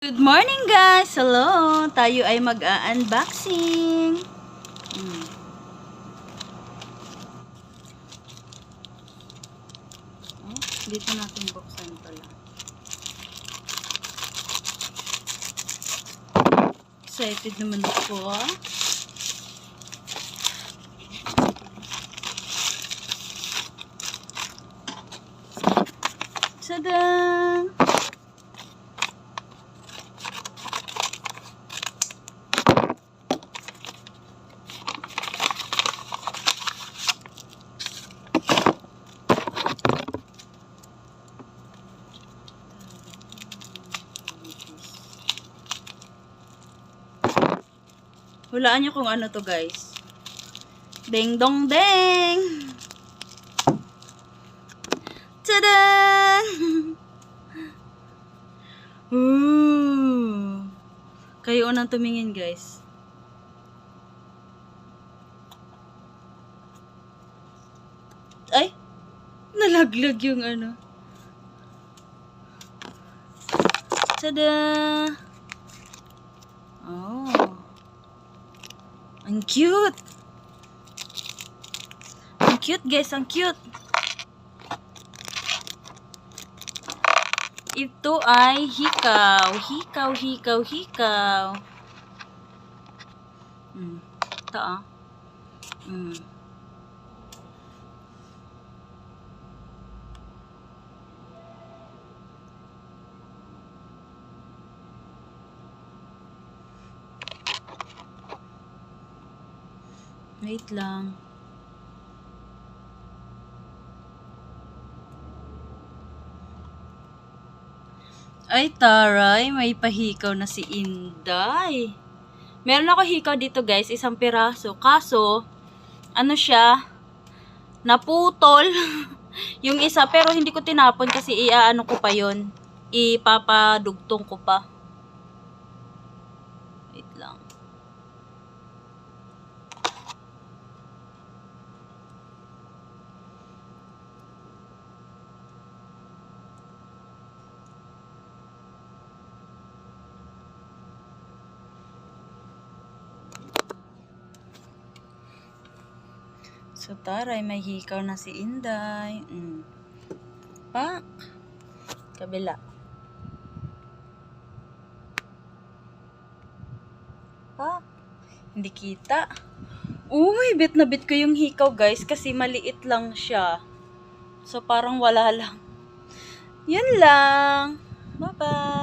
Good morning guys! Hello! Tayo ay mag-unboxing. Dito natin buksan pala. Excited naman ako. Tada! Hulaan nyo kung ano to guys. Ding dong ding! Tada! Kayo unang tumingin guys. Ay! Nalaglag yung ano. Tada! Oh. Ang cute! Ang cute guys, ang cute! Ito ay hikaw. Hikaw, hikaw, hikaw. Ito ah. Wait lang. Ay, taray. May pahikaw na si Inday. Meron ako hikaw dito guys. Isang piraso. Kaso, ano siya? Naputol. Yung isa. Pero hindi ko tinapon kasi iaano ko pa yon. Ipapadugtong ko pa. Wait lang. So, taray, may hikaw na si Inday. Pak! Kabila. Pak! Hindi kita. Uy, bit na bit ko yung hikaw, guys, kasi maliit lang siya. So, parang wala lang. Yun lang. Bye-bye!